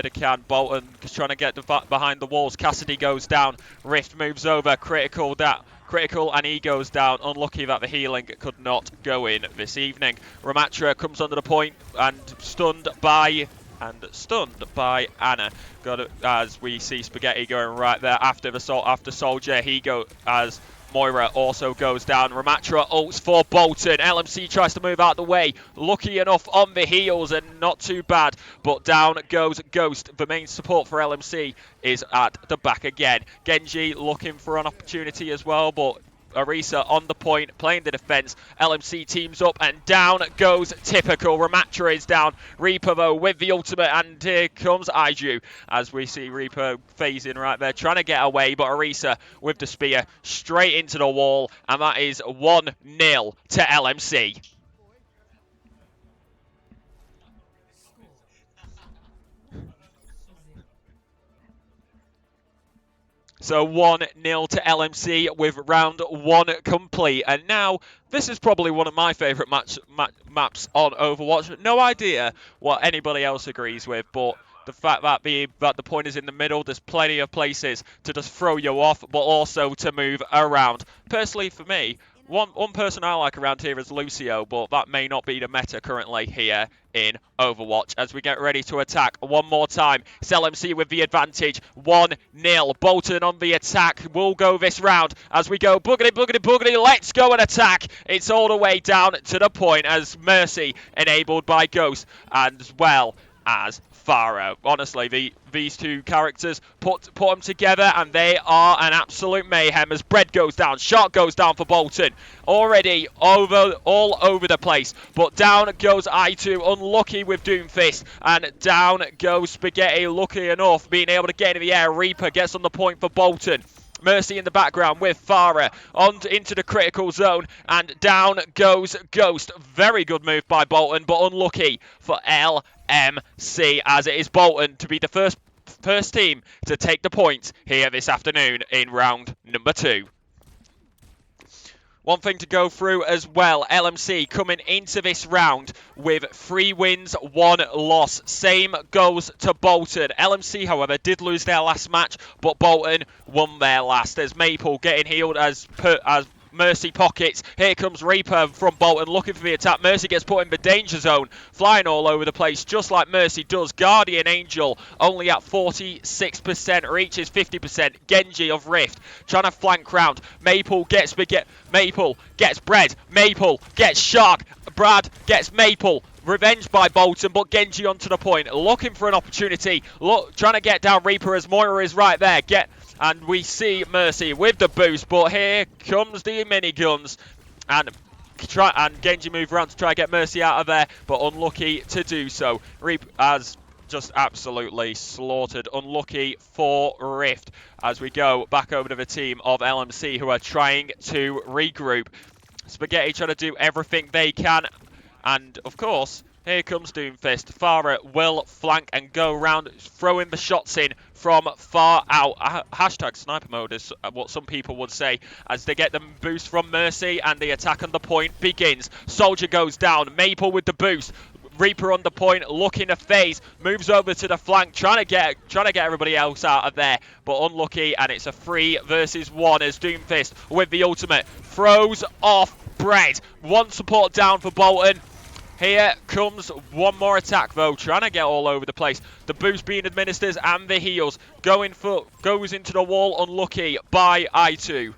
can. Bolton trying to get behind the walls. Cassidy goes down. Rift moves over. Critical, and he goes down. Unlucky that the healing could not go in this evening. Ramatra comes under the point and stunned by Anna. Got it, as we see Spaghetti going right there after Soldier. He go as Moira also goes down. Ramatra ults for Bolton. LMC tries to move out the way. Lucky enough on the heels and not too bad. But down goes Ghost. The main support for LMC is at the back again. Genji looking for an opportunity as well, but Arisa on the point, playing the defense. LMC teams up and down goes Typical. Ramatra is down. Reaper though with the ultimate, and here comes Aiju as we see Reaper phasing right there, trying to get away, but Arisa with the spear straight into the wall, and that is 1-0 to LMC. So 1-0 to LMC with round 1 complete. And now, this is probably one of my favourite maps on Overwatch. No idea what anybody else agrees with, but the fact that the point is in the middle, there's plenty of places to just throw you off, but also to move around. Personally, for me, one person I like around here is Lucio, but that may not be the meta currently here in Overwatch as we get ready to attack one more time. It's LMC with the advantage, 1-0. Bolton on the attack will go this round as we go boogity, let's go and attack. It's all the way down to the point as Mercy enabled by Ghost as well as Farah. Honestly, these two characters, put them together and they are an absolute mayhem as Bread goes down, Shark goes down for Bolton. Already all over the place, but down goes I2, unlucky with Doomfist, and down goes Spaghetti, lucky enough being able to get in the air. Reaper gets on the point for Bolton. Mercy in the background with Farah into the critical zone, and down goes Ghost. Very good move by Bolton, but unlucky for LMC as it is Bolton to be the first team to take the points here this afternoon in round number 2. One thing to go through as well, LMC coming into this round with 3 wins, 1 loss. Same goes to Bolton. LMC, however, did lose their last match, but Bolton won their last. There's Maple getting healed as Mercy pockets. Here comes Reaper from Bolton looking for the attack. Mercy gets put in the danger zone, flying all over the place just like Mercy does. Guardian Angel only at 46%, reaches 50%. Genji of Rift trying to flank round. Maple gets Bread. Maple gets Shark. Brad gets Maple. Revenge by Bolton, but Genji onto the point, looking for an opportunity. Trying to get down Reaper as Moira is right there. And we see Mercy with the boost, but here comes the miniguns. And Genji move around to try to get Mercy out of there, but unlucky to do so. Reaper has just absolutely slaughtered. Unlucky for Rift as we go back over to the team of LMC who are trying to regroup. Spaghetti trying to do everything they can. And, of course, here comes Doomfist. Farah will flank and go around, throwing the shots in from far out. Hashtag sniper mode is what some people would say, as they get the boost from Mercy and the attack on the point begins. Soldier goes down. Maple with the boost. Reaper on the point, looking to phase, moves over to the flank, trying to get everybody else out of there, but unlucky, and it's a 3 versus 1 as Doomfist with the ultimate throws off Bread. One support down for Bolton. Here comes one more attack though, trying to get all over the place. The boost being administered and the heals goes into the wall, unlucky by I2.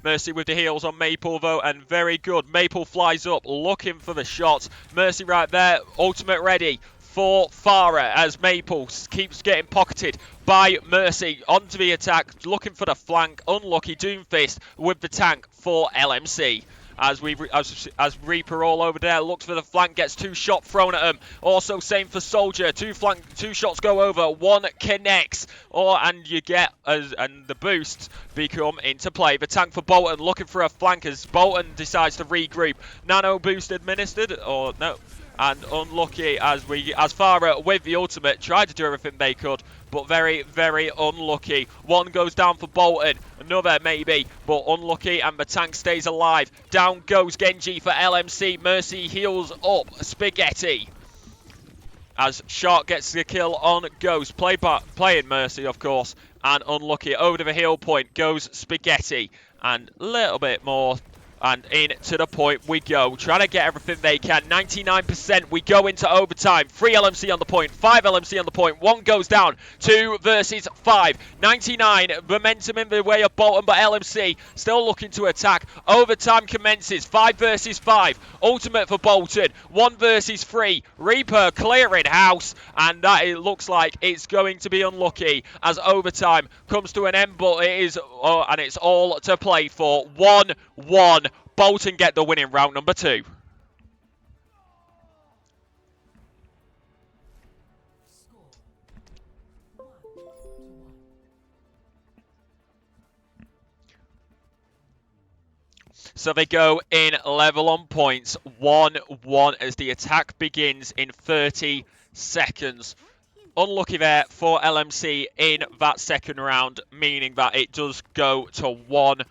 Mercy with the heals on Maple though, and very good. Maple flies up, looking for the shots. Mercy right there, ultimate ready for Farah as Maple keeps getting pocketed by Mercy. Onto the attack, looking for the flank. Unlucky Doomfist with the tank for LMC. As Reaper all over there looks for the flank, gets 2 shots thrown at him. Also same for Soldier, 2 shots go over, 1 connects, and the boosts become into play. The tank for Bolton looking for a flank as Bolton decides to regroup. Nano boost administered, or no, and unlucky as Farah with the ultimate tried to do everything they could, but very, very unlucky. One goes down for Bolton, another maybe, but unlucky, and the tank stays alive. Down goes Genji for LMC. Mercy heals up Spaghetti. as Shark gets the kill on Ghost, playing Mercy, of course, and unlucky. Over to the heel point goes Spaghetti, and a little bit more, and in to the point we go, trying to get everything they can. 99%, we go into overtime. 3 LMC on the point, 5 LMC on the point, 1 goes down, 2 versus 5. 99, momentum in the way of Bolton, but LMC still looking to attack. Overtime commences, 5 versus 5. Ultimate for Bolton, 1 versus 3. Reaper clearing house, and that it looks like it's going to be unlucky as overtime comes to an end, but it is, and it's all to play for. 1-1. Bolton get the win in round number 2. So they go in level on points, 1-1 as the attack begins in 30 seconds. Unlucky there for LMC in that second round, meaning that it does go to 1-1.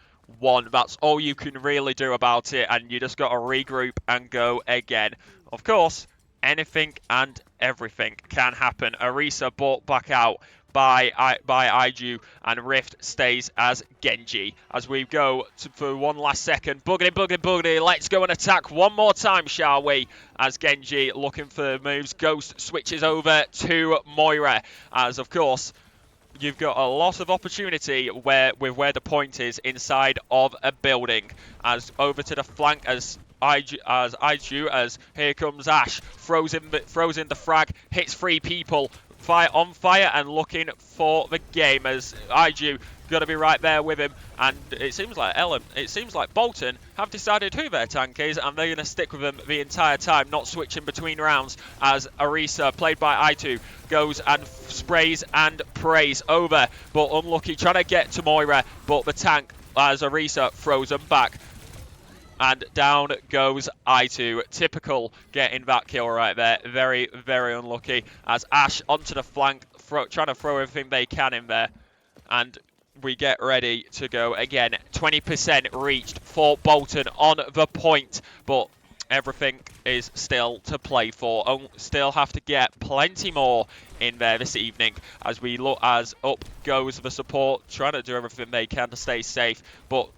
That's all you can really do about it, and you just got to regroup and go again. Of course, anything and everything can happen. Arisa brought back out by Aiju, and Rift stays as Genji. As we go for one last second, boogity, let's go and attack one more time, shall we? As Genji looking for moves, Ghost switches over to Moira, as of course, you've got a lot of opportunity where the point is inside of a building. As over to the flank as Aiju, as here comes Ash, throws in the frag, hits 3 people, on fire and looking for the game as Aiju got to be right there with him, and it seems like Bolton have decided who their tank is, and they're going to stick with him the entire time, not switching between rounds, as Arisa, played by Aitu, goes and sprays and prays over, but unlucky, trying to get to Moira, but the tank, as Arisa, throws him back. And down goes Aitu. Typical getting that kill right there. Very, very unlucky. As Ash onto the flank, trying to throw everything they can in there. And we get ready to go again. 20% reached for Bolton on the point. But everything is still to play for. Still have to get plenty more in there this evening as we look, as up goes the support, trying to do everything they can to stay safe, but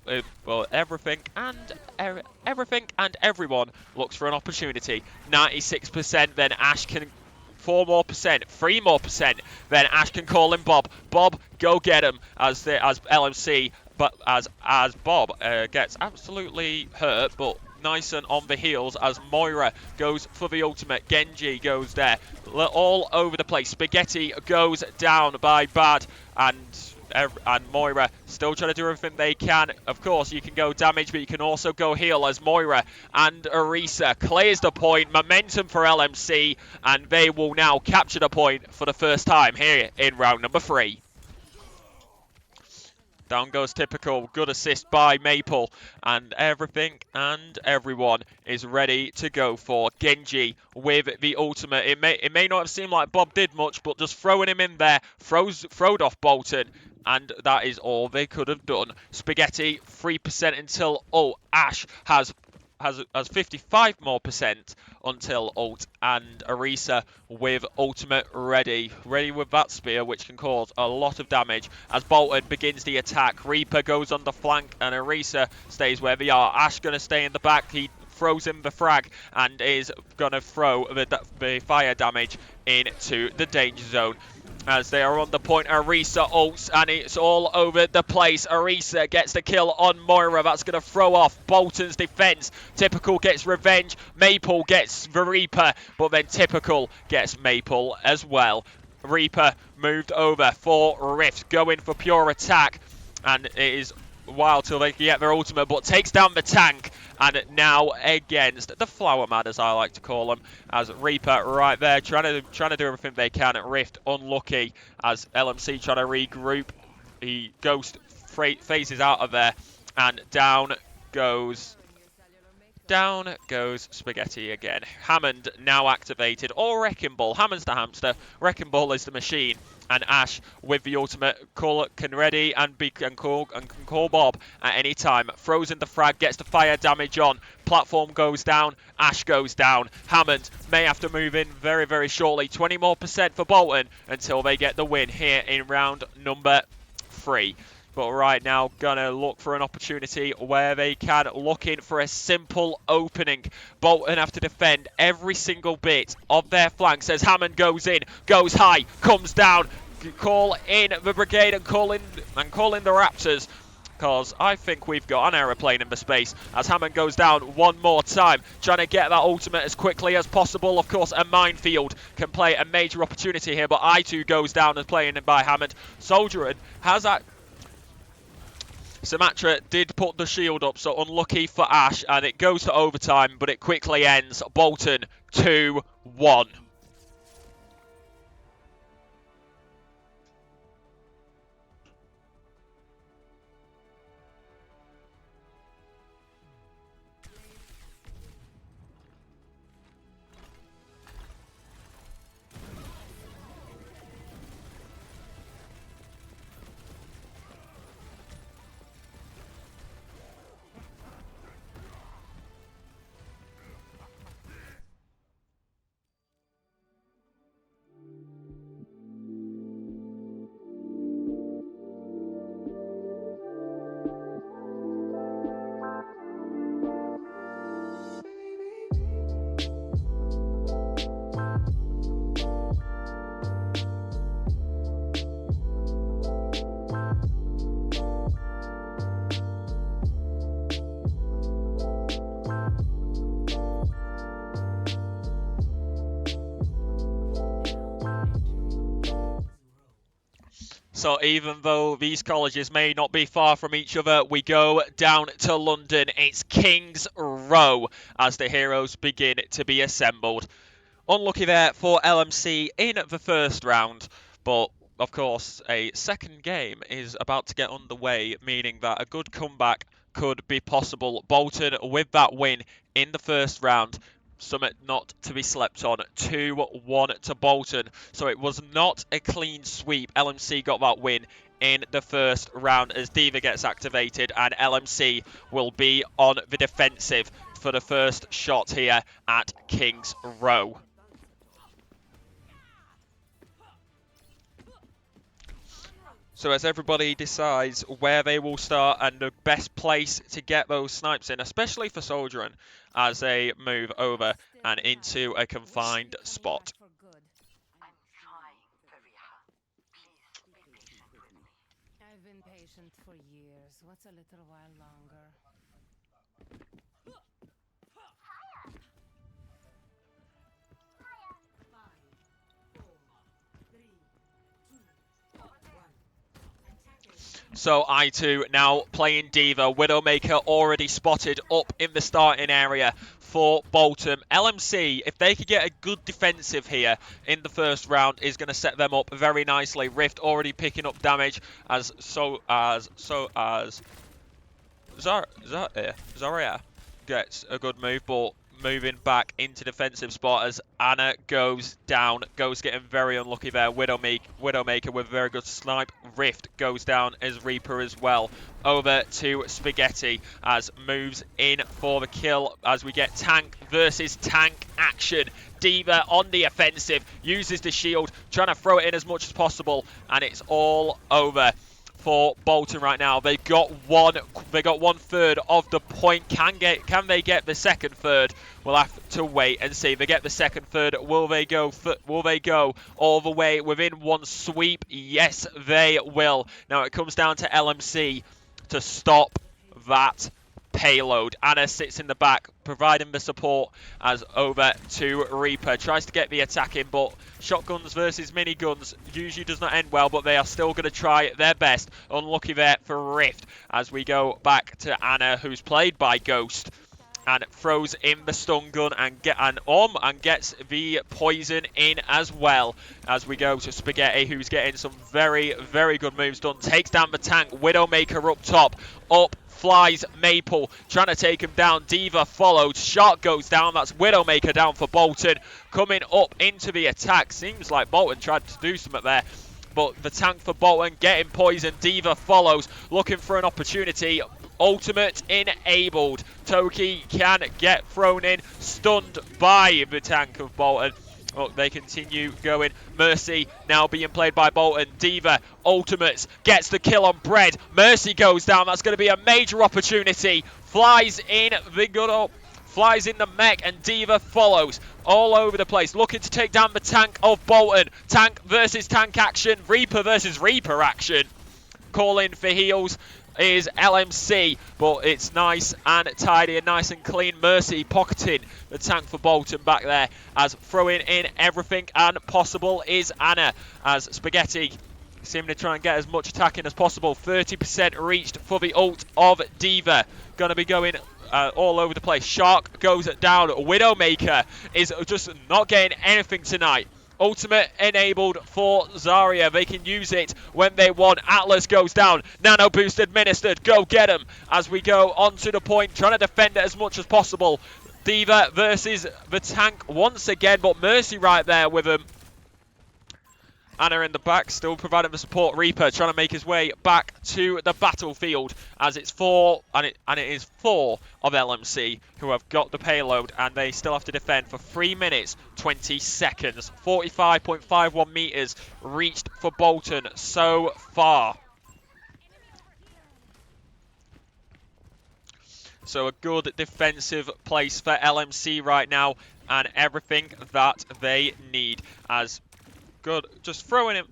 everything and everyone looks for an opportunity. 96%, then Ash can 4 more percent, 3 more percent, then Ash can call in Bob. Bob, go get him as LMC, but as Bob gets absolutely hurt, but nice and on the heels as Moira goes for the ultimate. Genji goes there, all over the place. Spaghetti goes down by Bad, and Moira still trying to do everything they can. Of course, you can go damage, but you can also go heal as Moira and Arisa clears the point. Momentum for LMC, and they will now capture the point for the first time here in round number 3. Down goes Typical, good assist by Maple, and everything and everyone is ready to go for Genji with the ultimate. It may not have seemed like Bob did much, but just throwing him in there throwed off Bolton, and that is all they could have done. Spaghetti, 3% until Ash has 55 more percent until ult, and Arisa with ultimate ready with that spear, which can cause a lot of damage as Bolton begins the attack. Reaper goes on the flank and Arisa stays where they are. Ash gonna stay in the back. He throws in the frag and is gonna throw the fire damage into the danger zone. As they are on the point, Arisa ults, and it's all over the place. Arisa gets the kill on Moira. That's going to throw off Bolton's defense. Typical gets revenge. Maple gets the Reaper, but then Typical gets Maple as well. Reaper moved over for Rift, going for pure attack, and it is a while till they get their ultimate, but takes down the tank. And now against the Flower Man, as I like to call him, as Reaper right there, trying to do everything they can. Rift unlucky as LMC trying to regroup. He Ghost phases out of there, and down goes Down goes Spaghetti again. Hammond now activated, or Wrecking Ball. Hammond's the hamster, Wrecking Ball is the machine. And Ash with the ultimate can ready and can call Bob at any time. Throws in the frag, gets the fire damage on. Platform goes down, Ash goes down. Hammond may have to move in very, very shortly. 20% more for Bolton until they get the win here in round number 3. But right now, gonna look for an opportunity where they can, looking for a simple opening. Bolton have to defend every single bit of their flanks as Hammond goes in, goes high, comes down. Call in the brigade and call in the Raptors, because I think we've got an aeroplane in the space as Hammond goes down one more time, trying to get that ultimate as quickly as possible. Of course, a minefield can play a major opportunity here, but I2 goes down as playing by Hammond. Soldierin has that. Sumatra did put the shield up, so unlucky for Ash, and it goes to overtime, but it quickly ends. Bolton 2-1. So even though these colleges may not be far from each other, we go down to London. It's King's Row as the heroes begin to be assembled. Unlucky there for LMC in the first round, but of course a second game is about to get underway, meaning that a good comeback could be possible. Bolton with that win in the first round, something not to be slept on. 2-1 to Bolton. So it was not a clean sweep. LMC got that win in the first round as D.Va gets activated, and LMC will be on the defensive for the first shot here at King's Row. So as everybody decides where they will start and the best place to get those snipes in, especially for Soldierin, as they move over and into a confined spot. I've been patient for years. What's a little while longer? So I2 now playing D.Va. Widowmaker already spotted up in the starting area for Bolton. LMC, if they could get a good defensive here in the first round, is going to set them up very nicely. Rift already picking up damage as Zarya gets a good move, but moving back into defensive spot as Anna goes down. Goes getting very unlucky there. Widowmaker with a very good snipe. Rift goes down as Reaper as well. Over to Spaghetti as moves in for the kill as we get tank versus tank action. D.Va on the offensive, uses the shield, trying to throw it in as much as possible, and it's all over for Bolton right now. They got one third of the point. Can they get the second third? We'll have to wait and see. They get the second third. Will they go all the way within one sweep? Yes, they will. Now it comes down to LMC to stop that payload. Anna sits in the back, providing the support as over to Reaper. Tries to get the attack in, but shotguns versus miniguns usually does not end well, but they are still going to try their best. Unlucky there for Rift as we go back to Anna, who's played by Ghost, and throws in the stun gun and gets the poison in as well. As we go to Spaghetti, who's getting some very, very good moves done. Takes down the tank. Widowmaker up top. Up flies Maple, trying to take him down. Diva followed. Shark goes down. That's Widowmaker down for Bolton. Coming up into the attack. Seems like Bolton tried to do something there. But the tank for Bolton getting poisoned. Diva follows, looking for an opportunity. Ultimate enabled. Toki can get thrown in, stunned by the tank of Bolton. Oh, they continue going. Mercy now being played by Bolton. Diva, ultimates, gets the kill on Bread. Mercy goes down. That's going to be a major opportunity. Flies in the good up. Flies in the mech, and Diva follows all over the place, looking to take down the tank of Bolton. Tank versus tank action, Reaper versus Reaper action. Calling for heals is LMC, but it's nice and tidy and nice and clean. Mercy pocketing the tank for Bolton back there, as throwing in everything and possible is Anna, as Spaghetti seeming to try and get as much attacking as possible. 30% reached for the ult of Diva. Going to be going all over the place. Shark goes down. Widowmaker is just not getting anything tonight. Ultimate enabled for Zarya. They can use it when they want. Atlas goes down. Nano boost administered. Go get him as we go onto the point, trying to defend it as much as possible. Diva versus the tank once again, but Mercy right there with him. Anna in the back, still providing the support. Reaper trying to make his way back to the battlefield, as it's four, and it is 4 of LMC who have got the payload, and they still have to defend for 3 minutes 20 seconds. 45.51 meters reached for Bolton so far. So a good defensive place for LMC right now, and everything that they need. As good, just throwing in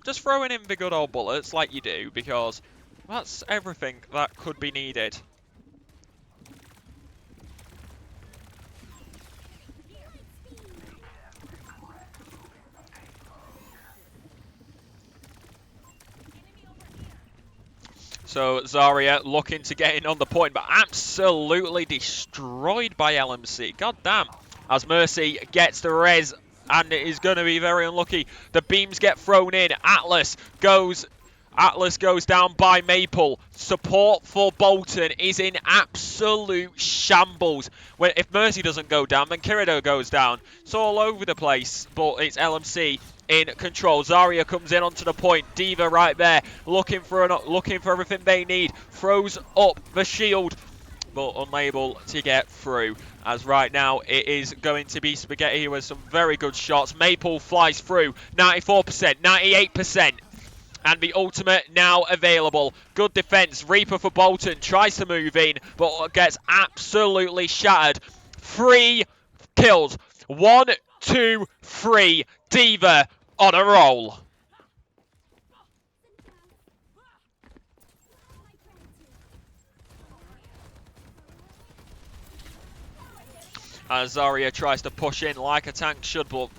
the good old bullets like you do, because that's everything that could be needed. So Zarya looking to get in on the point, but absolutely destroyed by LMC. God damn. As Mercy gets the res, and it is going to be very unlucky. The beams get thrown in. Atlas goes down by Maple. Support for Bolton is in absolute shambles. If Mercy doesn't go down, then Kirito goes down. It's all over the place, but it's LMC in control. Zarya comes in onto the point. Diva right there, looking for everything they need. Throws up the shield, but unable to get through. As right now, it is going to be Spaghetti with some very good shots. Maple flies through. 94%, 98%. And the ultimate now available. Good defense. Reaper for Bolton tries to move in, but gets absolutely shattered. 3 kills. 1, 2, 3. Diva on a roll. As Zarya tries to push in like a tank should, but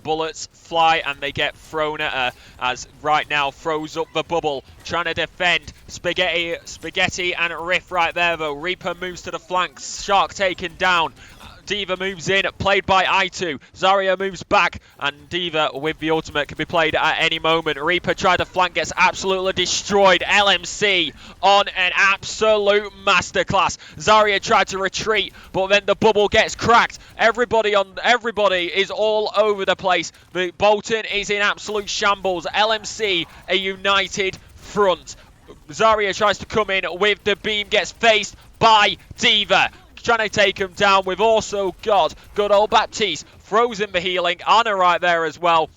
bullets fly and they get thrown at her, as right now throws up the bubble, trying to defend. Spaghetti and Riff right there though. Reaper moves to the flanks. Shark taken down. Diva moves in, played by I2. Zarya moves back, and Diva with the ultimate can be played at any moment. Reaper tried to flank, gets absolutely destroyed. LMC on an absolute masterclass. Zarya tried to retreat, but then the bubble gets cracked. Everybody is all over the place. The Bolton is in absolute shambles. LMC a united front. Zarya tries to come in with the beam, gets faced by Diva. Trying to take him down. We've also got good old Baptiste. Throws in the healing. Anna right there as well.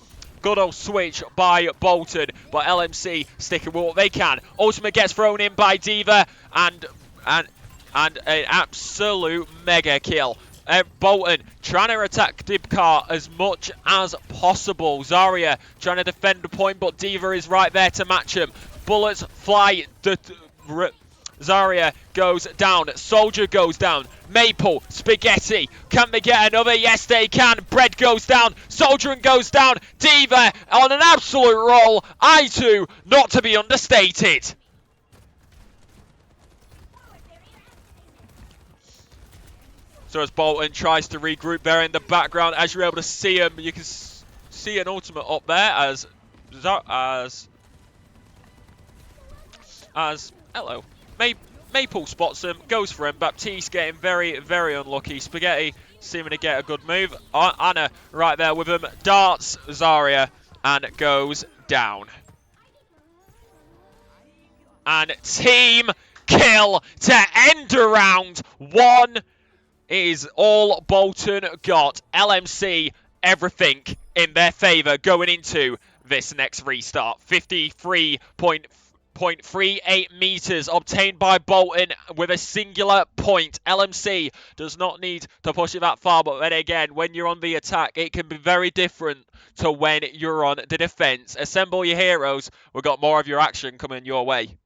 Good old switch by Bolton. But LMC sticking with what they can. Ultimate gets thrown in by Diva. And an absolute mega kill. Bolton trying to attack Dibcar as much as possible. Zarya trying to defend the point, but Diva is right there to match him. Bullets fly. Zarya goes down. Soldier goes down. Maple, Spaghetti. Can they get another? Yes, they can. Bread goes down. Soldier goes down. Diva on an absolute roll. I2, not to be understated. So as Bolton tries to regroup there in the background, as you're able to see him, you can see an ultimate up there as hello. Maple spots him, goes for him. Baptiste getting very, very unlucky. Spaghetti seeming to get a good move. Anna right there with him. Darts Zarya and goes down. And team kill to end round one is all Bolton got. LMC, everything in their favour going into this next restart. 53.38 metres obtained by Bolton with a singular point. LMC does not need to push it that far, but then again, when you're on the attack, it can be very different to when you're on the defence. Assemble your heroes. We've got more of your action coming your way.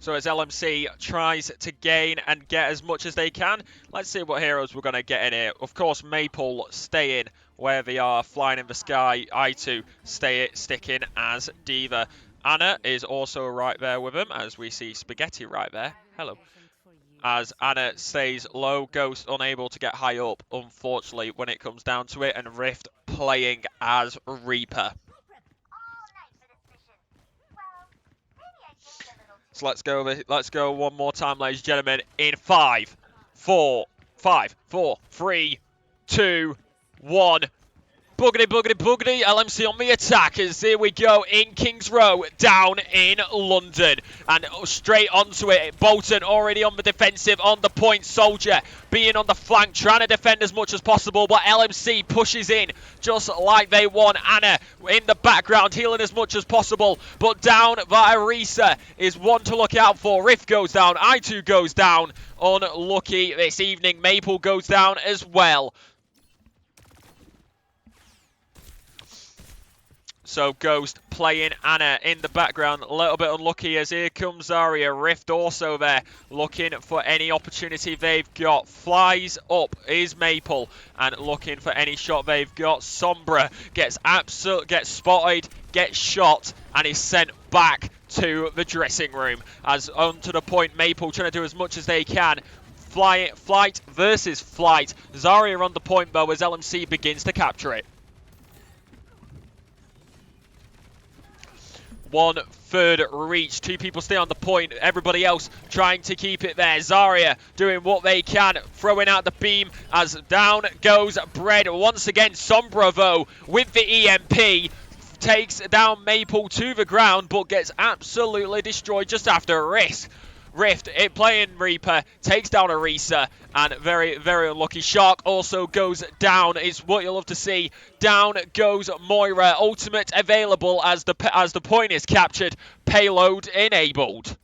So as LMC tries to gain and get as much as they can, let's see what heroes we're going to get in here. Of course, Maple staying where they are, flying in the sky. I2 sticking as Diva. Anna is also right there with him, as we see Spaghetti right there. Hello. As Anna stays low, Ghost unable to get high up, unfortunately, when it comes down to it, and Rift playing as Reaper. So let's go one more time, ladies and gentlemen, in 5, 4, 3, 2, 1. Boogity, boogity, boogity. LMC on the attack as here we go in King's Row, down in London. And straight onto it. Bolton already on the defensive, on the point. Soldier being on the flank, trying to defend as much as possible. But LMC pushes in just like they want. Anna in the background, healing as much as possible. But down via Risa is one to look out for. Rift goes down. I2 goes down. Unlucky this evening. Maple goes down as well. So Ghost playing Anna in the background, a little bit unlucky as here comes Zarya. Rift also there, looking for any opportunity they've got. Flies up is Maple and looking for any shot they've got. Sombra gets spotted, gets shot, and is sent back to the dressing room. As onto the point, Maple trying to do as much as they can. Flight versus flight. Zarya on the point though as LMC begins to capture it. 1/3 reach. 2 people stay on the point. Everybody else trying to keep it there. Zarya doing what they can. Throwing out the beam as down goes Bread. Once again, Sombra though with the EMP. Takes down Maple to the ground but gets absolutely destroyed just after Rift, it playing Reaper, takes down Arisa, and very, very unlucky. Shark also goes down, is what you'll love to see. Down goes Moira, ultimate available as the point is captured, payload enabled.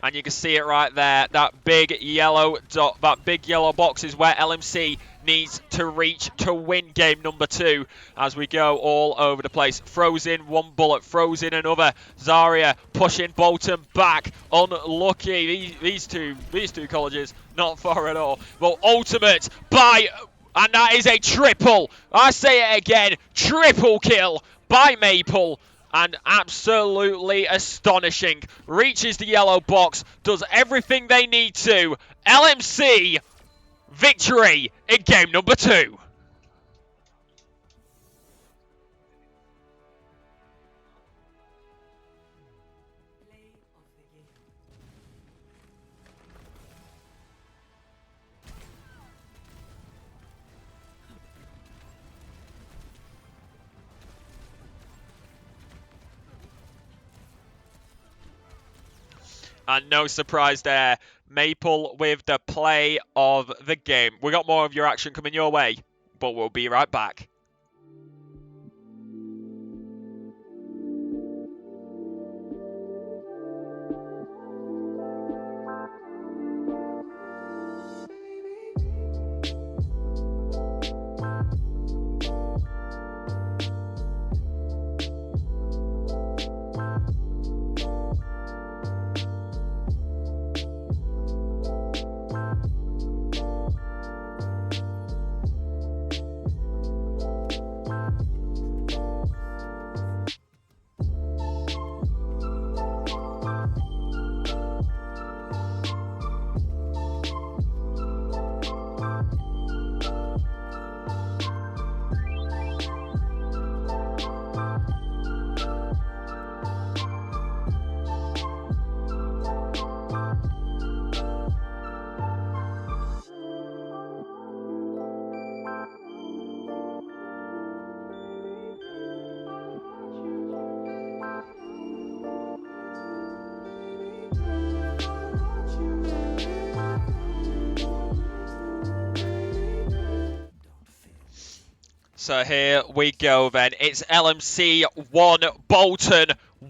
And you can see it right there, that big yellow dot, that big yellow box is where LMC needs to reach to win game number 2 as we go all over the place. Throws in one bullet, throws in another. Zarya pushing Bolton back. Unlucky. These two colleges, not far at all. Well, ultimate by, and that is a triple. I say it again, triple kill by Maple. And absolutely astonishing. Reaches the yellow box, does everything they need to. LMC victory in game number 2. And no surprise there, Maple with the play of the game. We got more of your action coming your way, but we'll be right back. So here we go then. It's LMC 1, Bolton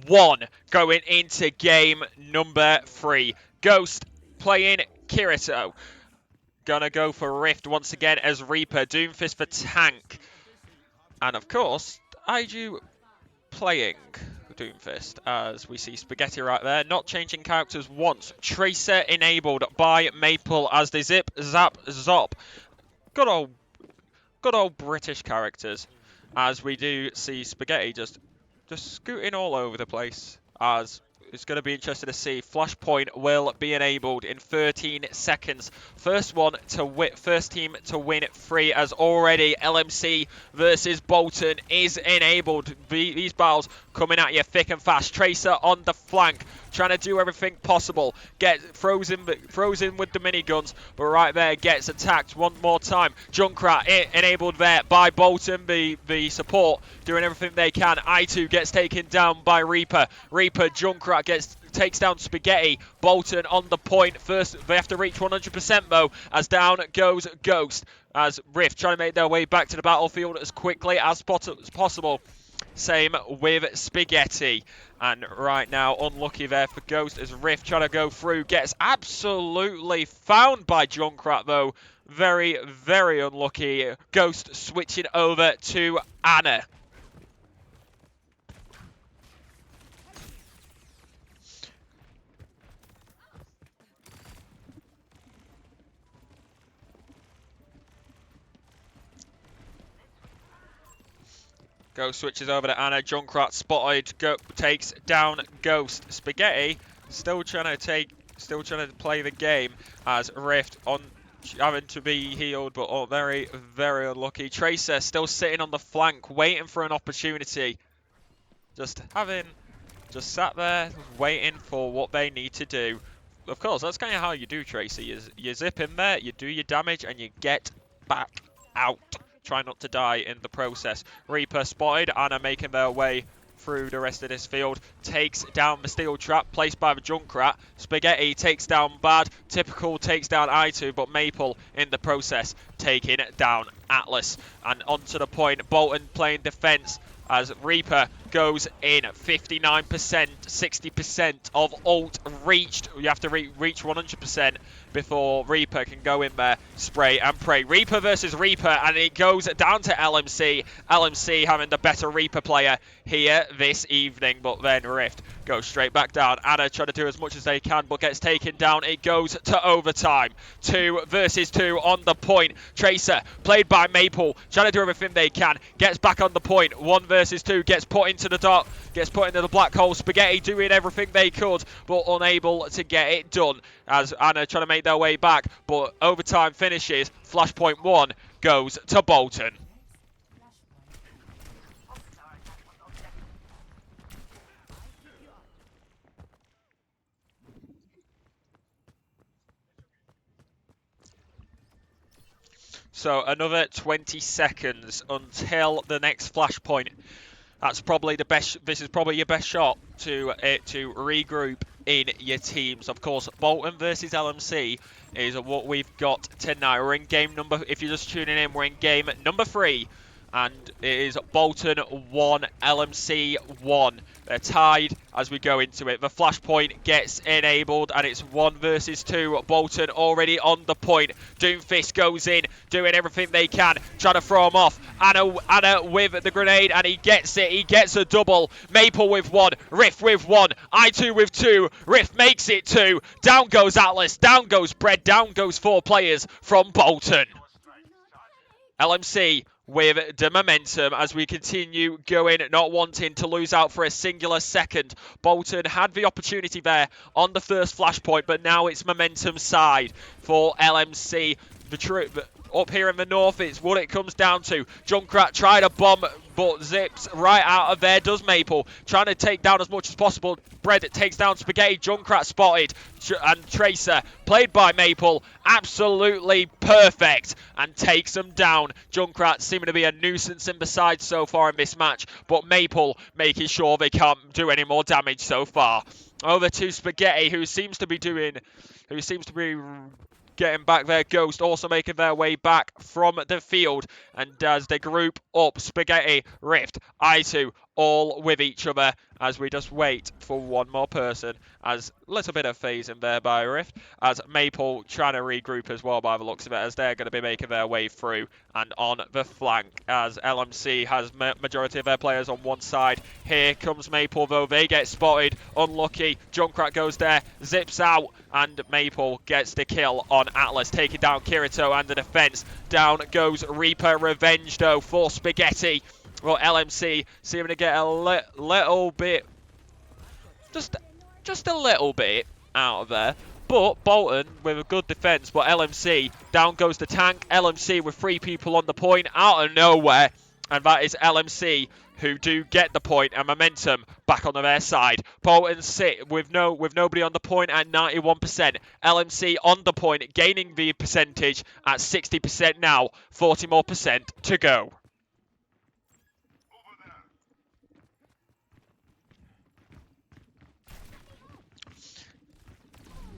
1, going into game number 3. Ghost playing Kirito. Gonna go for Rift once again as Reaper. Doomfist for Tank. And of course, Aiju playing Doomfist, as we see Spaghetti right there. Not changing characters once. Tracer enabled by Maple as they zip, zap, zop. Good old British characters, as we do see Spaghetti just scooting all over the place, as it's going to be interesting to see. Flashpoint will be enabled in 13 seconds. First team to win 3, as already LMC versus Bolton is enabled. These battles coming at you thick and fast. Tracer on the flank, trying to do everything possible. Get frozen with the miniguns, but right there gets attacked one more time. Junkrat enabled there by Bolton, the support doing everything they can. I2 gets taken down by Reaper. Junkrat takes down Spaghetti. Bolton on the point. First, they have to reach 100% though, as down goes Ghost. As Rift trying to make their way back to the battlefield as quickly as possible. Same with Spaghetti. And right now, unlucky there for Ghost as Rift trying to go through. Gets absolutely found by Junkrat though. Very, very unlucky. Ghost switching over to Anna. Ghost switches over to Anna. Junkrat spotted. Takes down Ghost. Spaghetti still trying to play the game, as Rift on having to be healed, but very, very unlucky. Tracer still sitting on the flank, waiting for an opportunity. Just sat there, waiting for what they need to do. Of course, that's kind of how you do Tracer. You zip in there, you do your damage, and you get back out. Try not to die in the process. Reaper spotted. Anna making their way through the rest of this field. Takes down the steel trap placed by the Junkrat. Spaghetti takes down Bad. Typical takes down I2, but Maple in the process taking down Atlas. And onto the point, Bolton playing defense as Reaper goes in. 59%, 60% of ult reached. You have to reach 100% before Reaper can go in there, spray and pray. Reaper versus Reaper, and it goes down to LMC. LMC having the better Reaper player here this evening, but then Rift goes straight back down. Anna trying to do as much as they can, but gets taken down. It goes to overtime. 2 versus 2 on the point. Tracer, played by Maple, trying to do everything they can. Gets back on the point. 1 versus 2, gets put into the dark, gets put into the black hole. Spaghetti doing everything they could, but unable to get it done, as Anna trying to make their way back, but overtime finishes. Flashpoint 1 goes to Bolton. So another 20 seconds until the next flashpoint. That's probably the best. This is probably your best shot to regroup in your teams. Of course, Bolton versus LMC is what we've got tonight. We're in game number. If you're just tuning in, we're in game number 3, and it is Bolton 1, LMC 1. They're tied as we go into it. The flashpoint gets enabled, and it's 1 versus 2. Bolton already on the point. Doomfist goes in, doing everything they can, trying to throw him off. Anna with the grenade, and he gets it. He gets a double. Maple with 1, Rift with 1, I2 with 2. Rift makes it 2. Down goes Atlas, down goes Bread, down goes 4 players from Bolton. LMC with the momentum as we continue going, not wanting to lose out for a singular second. Bolton had the opportunity there on the first flashpoint, but now it's momentum side for LMC. Up here in the north, it's what it comes down to. Junkrat tried a bomb, but zips right out of there does Maple. Trying to take down as much as possible. Bread takes down Spaghetti. Junkrat spotted. And Tracer, played by Maple, absolutely perfect, and takes them down. Junkrat seeming to be a nuisance in the side so far in this match, but Maple making sure they can't do any more damage so far. Over to Spaghetti, who seems to be getting back there. Ghost also making their way back from the field. And as they group up, Spaghetti, Rift, I2, all with each other as we just wait for one more person. As a little bit of phasing there by Rift, as Maple trying to regroup as well by the looks of it, as they're going to be making their way through and on the flank, as LMC has majority of their players on one side. Here comes Maple though, they get spotted, unlucky, Junkrat goes there, zips out, and Maple gets the kill on Atlas, taking down Kirito and the defense. Down goes Reaper, revenge though for Spaghetti. Well, LMC seeming to get a little bit, just a little bit out of there. But Bolton with a good defense, but LMC, down goes the tank. LMC with 3 people on the point out of nowhere. And that is LMC who do get the point and momentum back on their side. Bolton sit with nobody on the point at 91%. LMC on the point, gaining the percentage at 60% now. 40 more percent to go.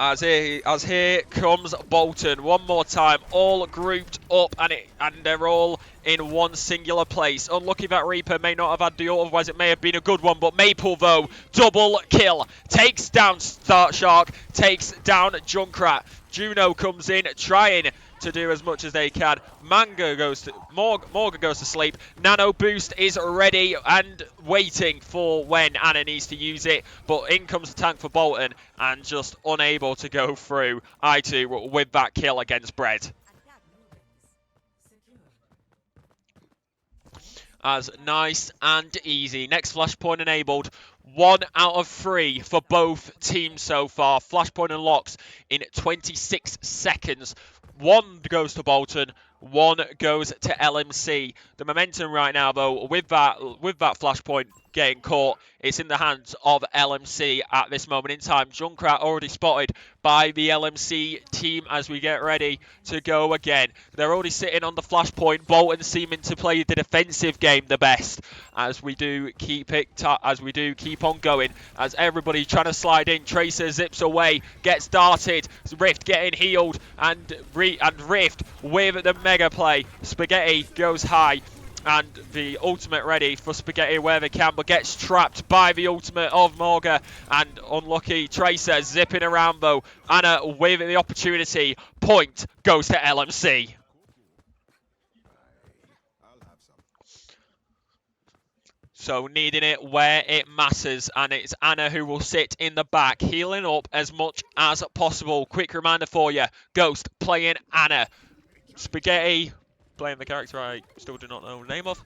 As here comes Bolton one more time, all grouped up, and they're all in one singular place. Unlucky that Reaper may not have had the ult, otherwise it may have been a good one. But Maple though, double kill, takes down Shark, takes down Junkrat. Juno comes in, trying to do as much as they can. Morgan goes to sleep. Nano Boost is ready and waiting for when Anna needs to use it, but in comes the tank for Bolton and just unable to go through I2 with that kill against Bread. As nice and easy. Next flashpoint enabled. 1 out of 3 for both teams so far. Flashpoint unlocks in 26 seconds. 1 goes to Bolton, 1 goes to LMC. The momentum right now, though, with that flashpoint getting caught, it's in the hands of LMC at this moment in time. Junkrat already spotted by the LMC team as we get ready to go again. They're already sitting on the flashpoint. Bolton seeming to play the defensive game the best as we do keep on going. As everybody trying to slide in, Tracer zips away, gets darted. Rift getting healed, and Rift with the mega play. Spaghetti goes high. And the ultimate ready for Spaghetti where they can, but gets trapped by the ultimate of Morga. And unlucky Tracer zipping around though. Anna with the opportunity. Point goes to LMC. So needing it where it matters, and it's Anna who will sit in the back, healing up as much as possible. Quick reminder for you, Ghost playing Anna. Spaghetti playing the character I still do not know the name of.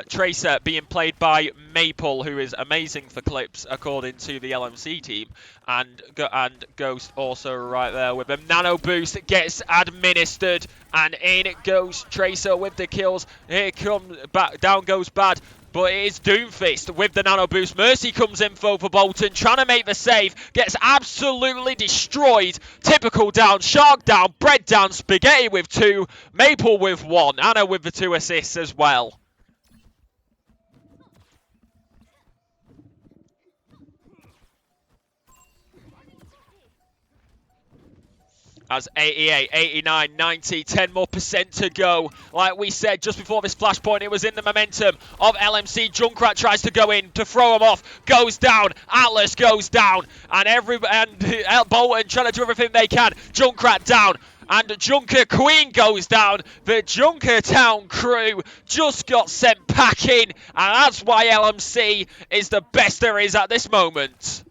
Tracer being played by Maple, who is amazing for clips according to the LMC team. And Ghost also right there with him. Nano Boost gets administered, and in goes Tracer with the kills. Here comes down goes Bad. But it is Doomfist with the Nano Boost. Mercy comes in for Bolton, trying to make the save. Gets absolutely destroyed. Typical down, Shark down, Bread down, Spaghetti with 2, Maple with 1. Anna with the 2 assists as well. As 88, 89, 90, 10 more percent to go. Like we said just before this flashpoint, it was in the momentum of LMC. Junkrat tries to go in to throw him off, goes down. Atlas goes down, and Bolton trying to do everything they can. Junkrat down, and Junker Queen goes down. The Junker Town crew just got sent packing, and that's why LMC is the best there is at this moment.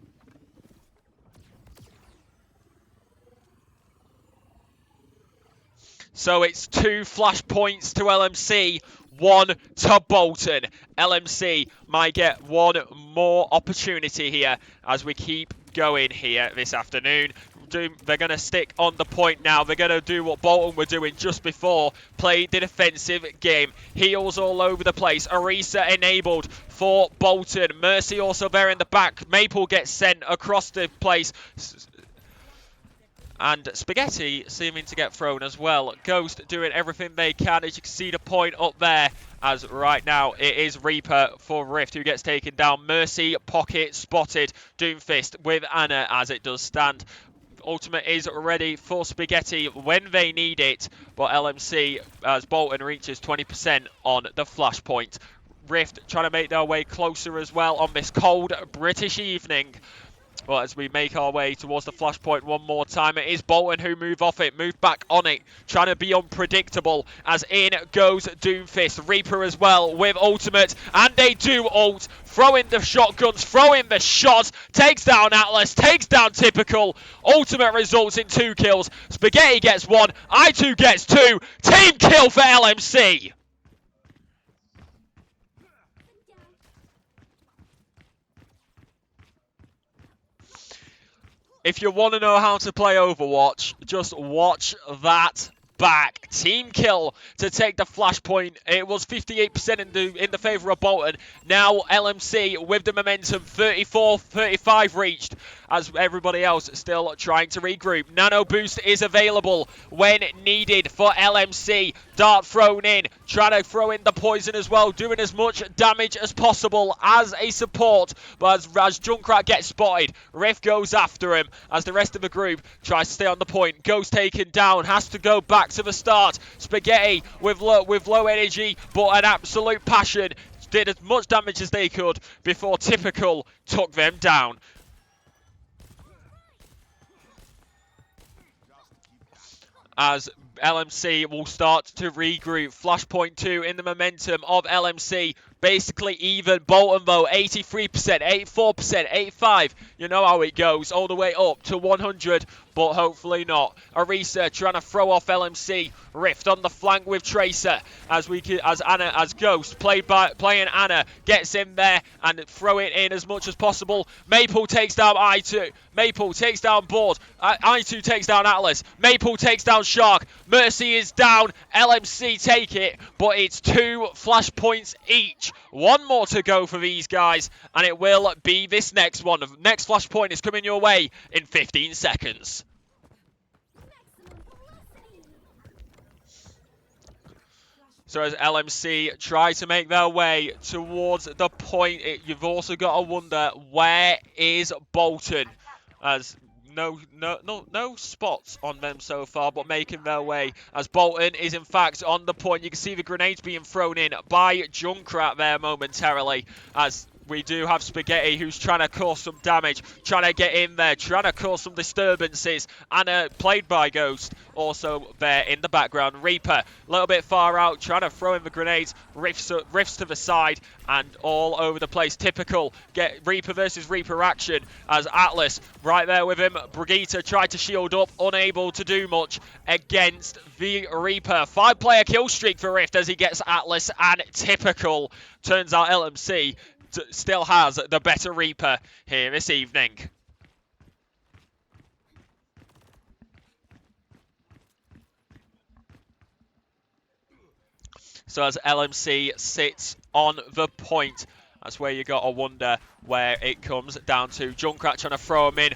So it's 2 flashpoints to LMC, 1 to Bolton. LMC might get 1 more opportunity here as we keep going here this afternoon. They're going to stick on the point now. They're going to do what Bolton were doing just before. Play the defensive game. Heals all over the place. Orisa enabled for Bolton. Mercy also there in the back. Maple gets sent across the place. And Spaghetti seeming to get thrown as well. Ghost doing everything they can, as you can see the point up there. As right now it is Reaper for Rift who gets taken down. Mercy pocket spotted. Doomfist with Anna as it does stand. Ultimate is ready for Spaghetti when they need it, but LMC, as Bolton reaches 20% on the flashpoint. Rift trying to make their way closer as well on this cold British evening. Well, as we make our way towards the flashpoint one more time, it is Bolton who move off it, move back on it, trying to be unpredictable, as in goes Doomfist. Reaper as well with ultimate, and they do ult, throw in the shotguns, throw in the shots, takes down Atlas, takes down Typical. Ultimate results in 2 kills, Spaghetti gets 1, I2 gets 2, team kill for LMC! If you want to know how to play Overwatch, just watch that back. Team kill to take the flashpoint. It was 58% in the favour of Bolton. Now LMC with the momentum, 34-35 reached, as everybody else still trying to regroup. Nano boost is available when needed for LMC. Dart thrown in, trying to throw in the poison as well, doing as much damage as possible as a support. But as Junkrat gets spotted, Rift goes after him as the rest of the group tries to stay on the point. Ghost taken down, has to go back to the start. Spaghetti with low energy, but an absolute passion. Did as much damage as they could before Typical took them down. As LMC will start to regroup. Flashpoint 2 in the momentum of LMC. Basically even. Bolton though, 83%, 84%, 85%. You know how it goes, all the way up to 100, but hopefully not. Arisa trying to throw off LMC. Rift on the flank with Tracer as Ghost playing Anna gets in there and throw it in as much as possible. Maple takes down I2. Maple takes down Board. I2 takes down Atlas. Maple takes down Shark. Mercy is down. LMC take it, but it's 2 flashpoints each. 1 more to go for these guys, and it will be this next one. The next flashpoint is coming your way in 15 seconds. So as LMC try to make their way towards the point, you've also got to wonder, where is Bolton? As no spots on them so far, but making their way as Bolton is in fact on the point. You can see the grenades being thrown in by Junkrat there momentarily, as we do have Spaghetti who's trying to cause some damage, trying to get in there, trying to cause some disturbances, and played by Ghost also there in the background. Reaper a little bit far out, trying to throw in the grenades, rifts to the side and all over the place. Typical get Reaper versus Reaper action as Atlas right there with him. Brigitte tried to shield up, unable to do much against the Reaper. 5-player kill streak for Rift as he gets Atlas and Typical. Turns out LMC still has the better Reaper here this evening. So as LMC sits on the point, that's where you got to wonder where it comes down to. Junkrat trying to throw him in.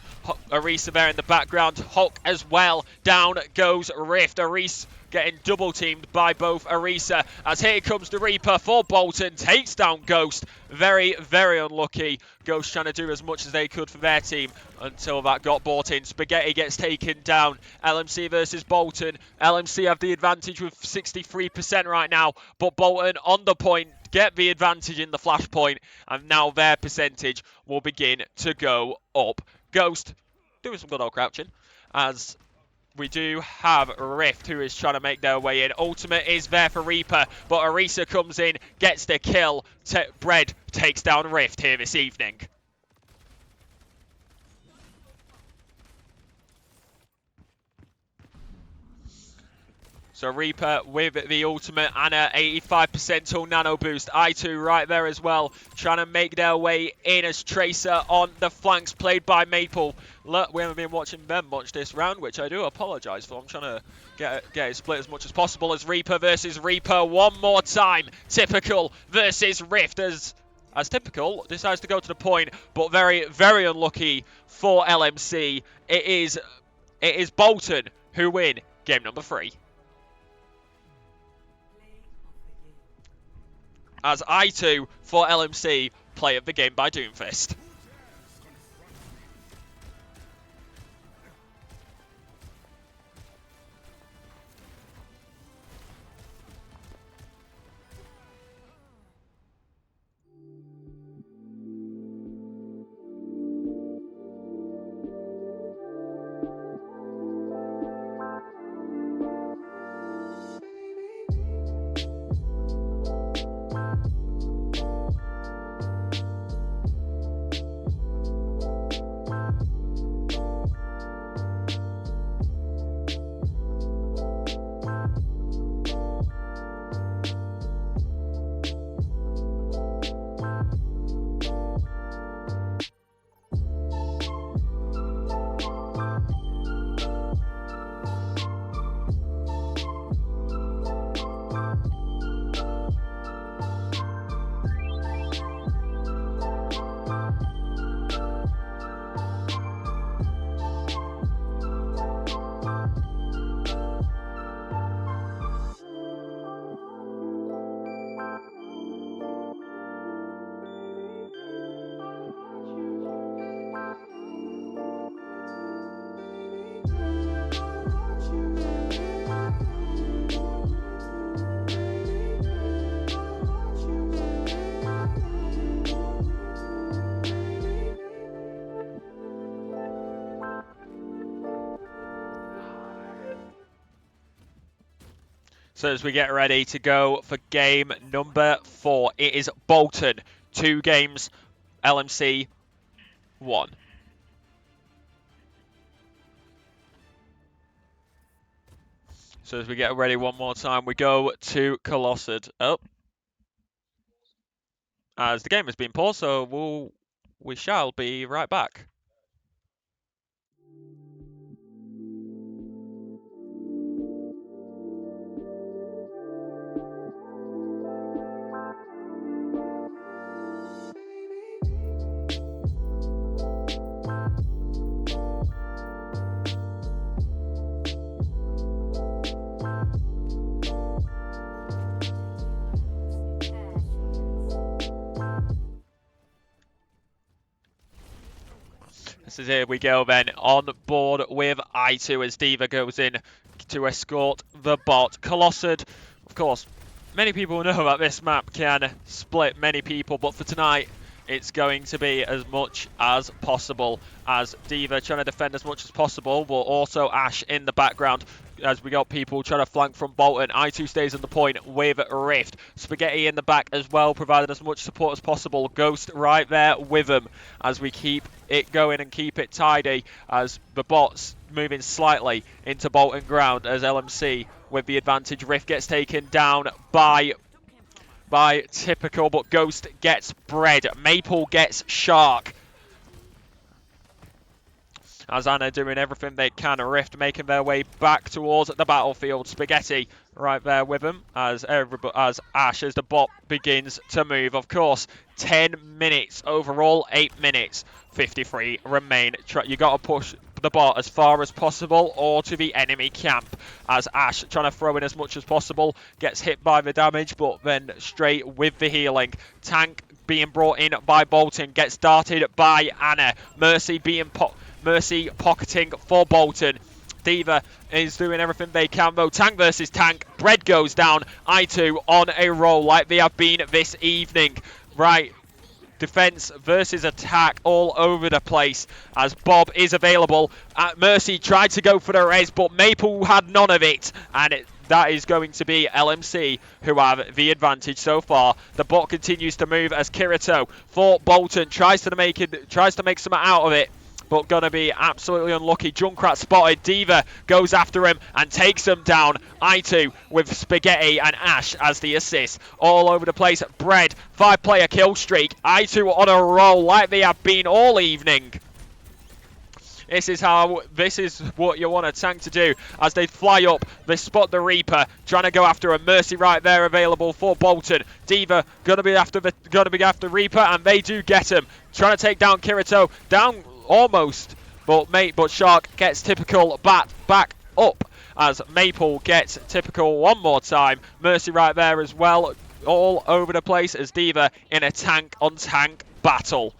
Arisa there in the background. Hulk as well. Down goes Rift. Arisa getting double teamed by both Arisa. As here comes the Reaper for Bolton. Takes down Ghost. Very, very unlucky. Ghost trying to do as much as they could for their team until that got bought in. Spaghetti gets taken down. LMC versus Bolton. LMC have the advantage with 63% right now, but Bolton on the point get the advantage in the flashpoint, and now their percentage will begin to go up. Ghost doing some good old crouching, as we do have Rift who is trying to make their way in. Ultimate is there for Reaper, but Arisa comes in, gets the kill. Bread takes down Rift here this evening. So Reaper with the ultimate and a 85% till nano boost. I2 right there as well, trying to make their way in as Tracer on the flanks, played by Maple. Look, we haven't been watching them much this round, which I do apologise for. I'm trying to get it split as much as possible as Reaper versus Reaper one more time. Typical versus Rift as Typical decides to go to the point, but very, very unlucky for LMC. It is Bolton who win game number 3. As I2 for LMC, play of the game by Doomfist. So as we get ready to go for game number 4, it is Bolton 2 games, LMC 1. So as we get ready one more time, we go to Colossus. Oh, as the game has been paused, so we shall be right back. This is here we go then, on board with I2 as Diva goes in to escort the bot. Colossus, of course, many people know that this map can split many people, but for tonight, it's going to be as much as possible as Diva trying to defend as much as possible, but also Ash in the background as we got people trying to flank from Bolton. I2 stays on the point with Rift. Spaghetti in the back as well, providing as much support as possible. Ghost right there with him as we keep it going and keep it tidy as the bots moving slightly into Bolton ground as LMC with the advantage. Rift gets taken down by Typical, but Ghost gets bread. Maple gets Shark. As Anna doing everything they can. Rift making their way back towards the battlefield. Spaghetti right there with them as Ash, as the bot begins to move. Of course, 10 minutes overall, 8 minutes. 53 remain. You got to push the bot as far as possible or to the enemy camp as Ash trying to throw in as much as possible. Gets hit by the damage, but then straight with the healing. Tank being brought in by Bolton. Gets started by Anna. Mercy pocketing for Bolton. Diva is doing everything they can though. Tank versus tank. Bread goes down. I2 on a roll like they have been this evening. Right. Defense versus attack all over the place as Bob is available. Mercy tried to go for the res, but Maple had none of it. And that is going to be LMC who have the advantage so far. The bot continues to move as Kirito for Bolton tries to make something out of it, but gonna be absolutely unlucky. Junkrat spotted. Diva goes after him and takes him down. I2 with Spaghetti and Ash as the assist. All over the place. Bread, 5-player kill streak. I2 on a roll like they have been all evening. This is what you want a tank to do as they fly up. They spot the Reaper, trying to go after a Mercy right there available for Bolton. Diva gonna be after Reaper, and they do get him. Trying to take down Kirito, down almost, but Shark gets Typical back up as Maple gets Typical one more time. Mercy right there as well, all over the place as Diva in a tank on tank battle.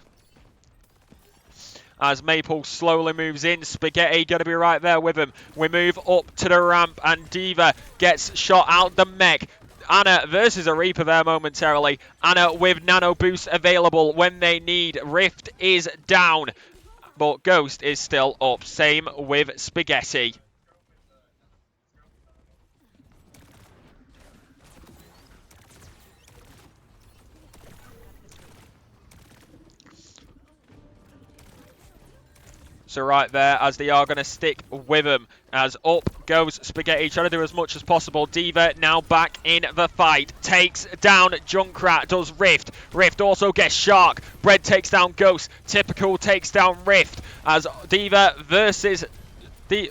As Maple slowly moves in, Spaghetti going to be right there with him. We move up to the ramp and Diva gets shot out the mech. Anna versus a Reaper there momentarily. Anna with nano boost available when they need. Rift is down, but Ghost is still up. Same with Spaghetti. So right there, as they are going to stick with him, as up goes Spaghetti, trying to do as much as possible. Diva now back in the fight, takes down Junkrat, does Rift. Rift also gets Shark. Bread takes down Ghost. Typical takes down Rift. As Diva versus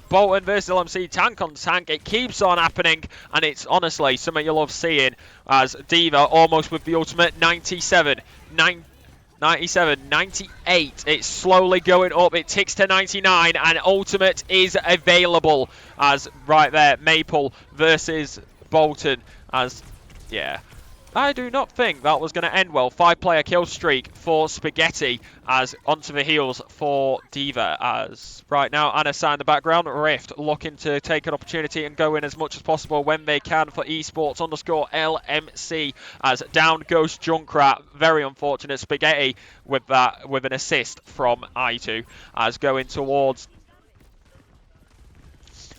Bolton versus LMC, tank on tank, it keeps on happening, and it's honestly something you love seeing. As Diva almost with the ultimate 97, 98, it's slowly going up, it ticks to 99 and ultimate is available as right there, Maple versus Bolton as, yeah, I do not think that was going to end well. 5-player kill streak for Spaghetti as onto the heels for Diva as right now Anna in the background. Rift looking to take an opportunity and go in as much as possible when they can for Esports _LMC as down goes Junkrat. Very unfortunate. Spaghetti with an assist from I2 as going towards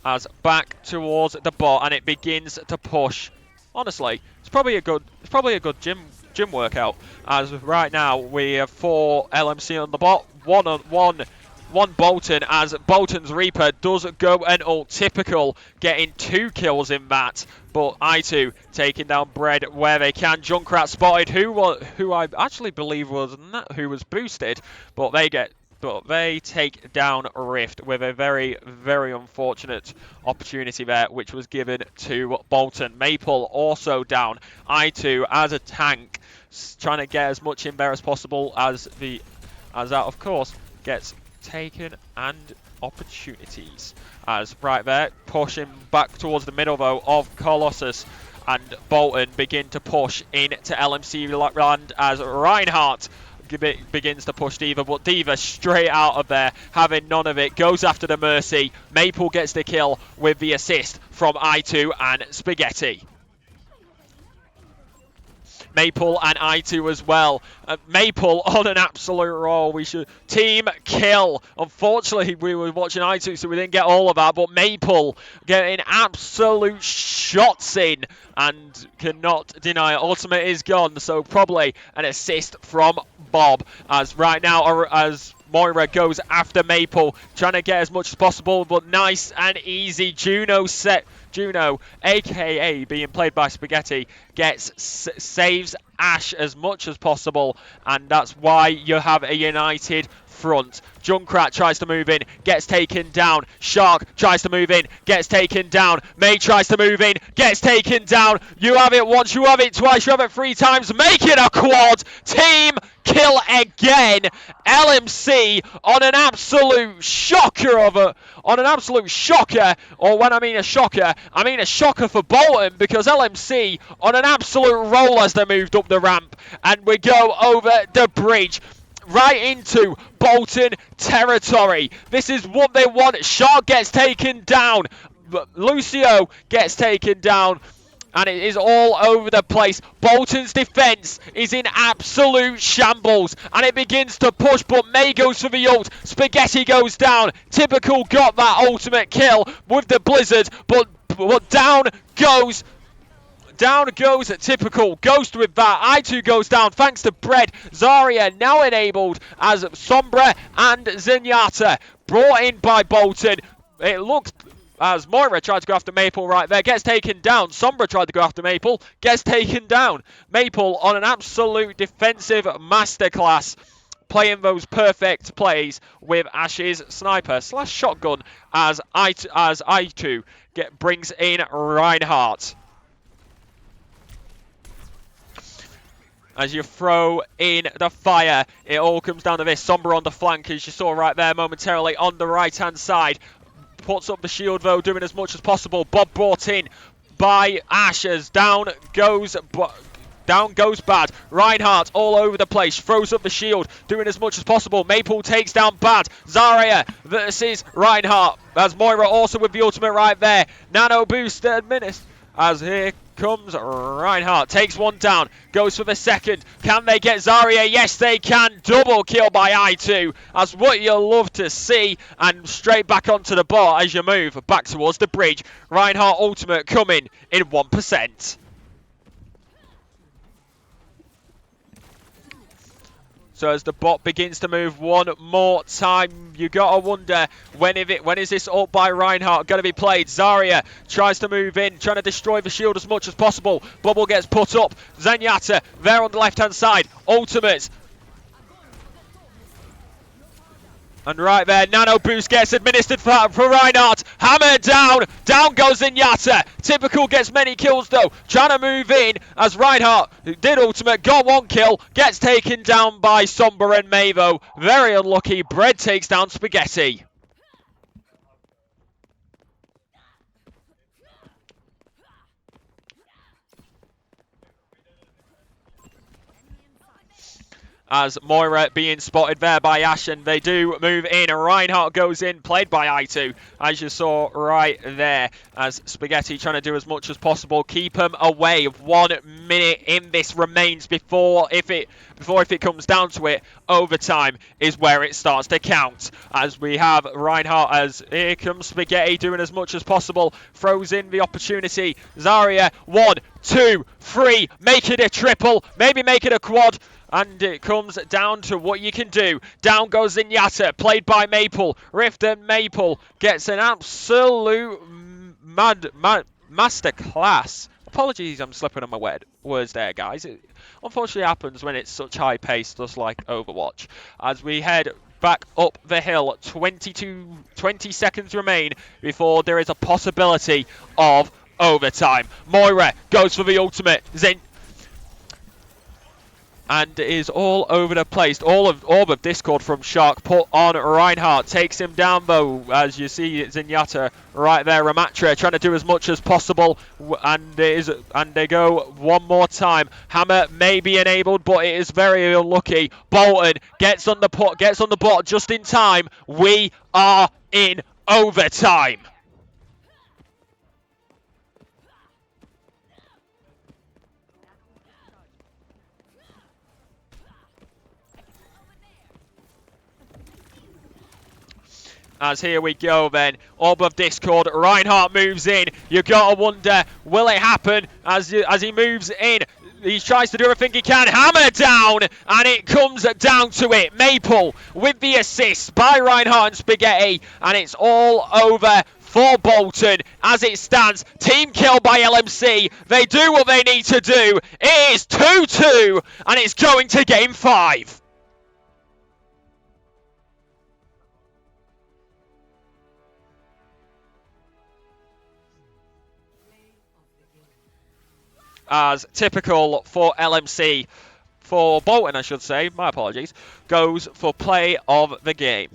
as back towards the bot, and it begins to push. Honestly, it's probably a good gym workout. As right now we have 4 LMC on the bot, one Bolton, as Bolton's Reaper does go and ult. Typical getting 2 kills in that, but I2 taking down Bread where they can. Junkrat spotted, who I actually believe was not who was boosted, but they take down Rift with a very, very unfortunate opportunity there, which was given to Bolton. Maple also down. I2 as a tank, trying to get as much in there as possible as that, of course, gets taken and opportunities. As right there, pushing back towards the middle though of Colossus, and Bolton begin to push into LMC land as Reinhardt begins to push Diva, but Diva straight out of there, having none of it, goes after the Mercy. Maple gets the kill with the assist from I2 and Spaghetti. Maple and I2 as well. Maple on an absolute roll. We should team kill. Unfortunately, we were watching I2, so we didn't get all of that. But Maple getting absolute shots in and cannot deny it. Ultimate is gone, so probably an assist from Bob. As right now, as Moira goes after Maple, trying to get as much as possible, but nice and easy. Juno, aka being played by Spaghetti, saves Ash as much as possible, and that's why you have a united front. Junkrat tries to move in, gets taken down. Shark tries to move in, gets taken down. May tries to move in, gets taken down. You have it once, you have it twice, you have it 3 times. Make it a quad. Team kill again. LMC on an absolute shocker or when I mean a shocker, I mean a shocker for Bolton, because LMC on an absolute roll as they moved up the ramp, and we go over the bridge right into Bolton territory. This is what they want. Shark gets taken down. Lucio gets taken down. And it is all over the place. Bolton's defense is in absolute shambles. And it begins to push, but May goes for the ult. Spaghetti goes down. Typical got that ultimate kill with the Blizzard, but down goes Typical. Ghost with that. I2 goes down thanks to Bread. Zarya now enabled as Sombra and Zenyatta brought in by Bolton. It looks as Moira tried to go after Maple right there, gets taken down. Sombra tried to go after Maple, gets taken down. Maple on an absolute defensive masterclass, playing those perfect plays with Ash's sniper / shotgun as I2 brings in Reinhardt. As you throw in the fire, it all comes down to this. Sombra on the flank, as you saw right there momentarily on the right-hand side. Puts up the shield, though, doing as much as possible. Bob brought in by Ash as down goes Bad. Reinhardt all over the place. Throws up the shield, doing as much as possible. Maple takes down Bad. Zarya versus Reinhardt. As Moira also with the ultimate right there. Nano boost minutes. As here comes Reinhardt. Takes one down. Goes for the second. Can they get Zarya? Yes, they can. Double kill by I2. That's what you'll love to see. And straight back onto the bar as you move back towards the bridge. Reinhardt ultimate coming in 1%. So as the bot begins to move one more time, you gotta wonder when is this ult by Reinhardt gonna be played? Zarya tries to move in, trying to destroy the shield as much as possible. Bubble gets put up. Zenyatta there on the left-hand side. Ultimate. And right there, Nano Boost gets administered for Reinhardt. Hammer down. Down goes Zenyatta. Typical gets many kills though. Trying to move in as Reinhardt, who did ultimate, got 1 kill. Gets taken down by Sombra and Mavo. Very unlucky. Bread takes down Spaghetti. as Moira being spotted there by Ash, and they do move in. Reinhardt goes in, played by I2, as you saw right there, as Spaghetti trying to do as much as possible, keep him away. 1 minute in this remains before if it comes down to it, overtime is where it starts to count. As we have Reinhardt, as here comes Spaghetti doing as much as possible, throws in the opportunity. Zarya, 1, 2, 3, make it a triple, maybe make it a quad. And it comes down to what you can do. Down goes Zenyatta, played by Maple. Rift and Maple gets an absolute masterclass. Apologies, I'm slipping on my words there, guys. It unfortunately happens when it's such high pace, just like Overwatch. As we head back up the hill, 20 seconds remain before there is a possibility of overtime. Moira goes for the ultimate. And is all over the place. All of Discord from Shark put on Reinhardt. Takes him down though, as you see Zenyatta right there. Ramatra trying to do as much as possible, and they go one more time. Hammer may be enabled, but it is very unlucky. Bolton gets on the bot just in time. We are in overtime. As here we go then, Orb of Discord, Reinhardt moves in. You gotta wonder, will it happen as he moves in? He tries to do everything he can. Hammer down, and it comes down to it. Maple with the assist by Reinhardt and Spaghetti, and it's all over for Bolton as it stands. Team kill by LMC. They do what they need to do. It is 2-2, and it's going to game 5. As typical for LMC, for Bolton I should say, my apologies, goes for play of the game.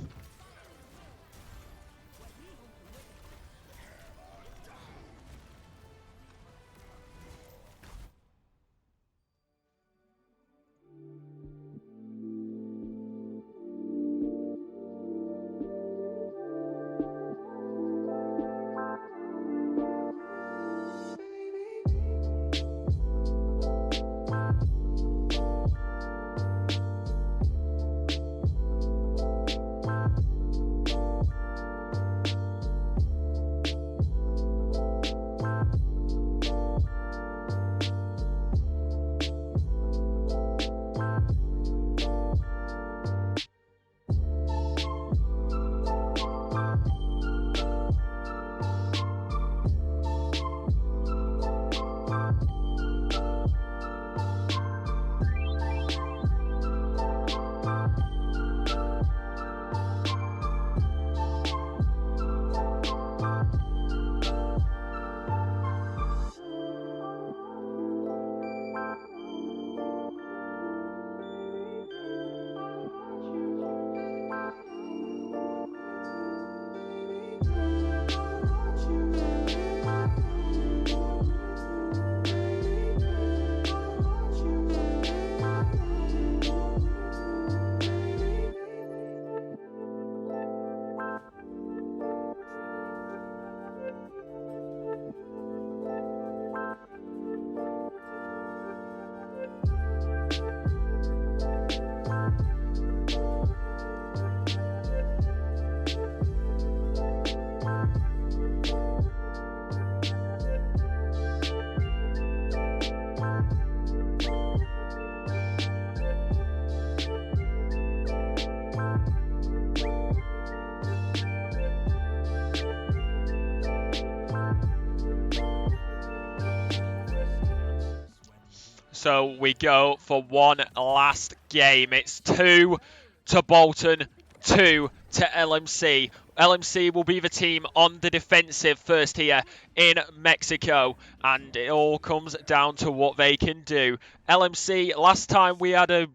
So we go for one last game. It's 2 to Bolton, 2 to LMC. LMC will be the team on the defensive first here in Mexico, and it all comes down to what they can do. LMC, last time we had a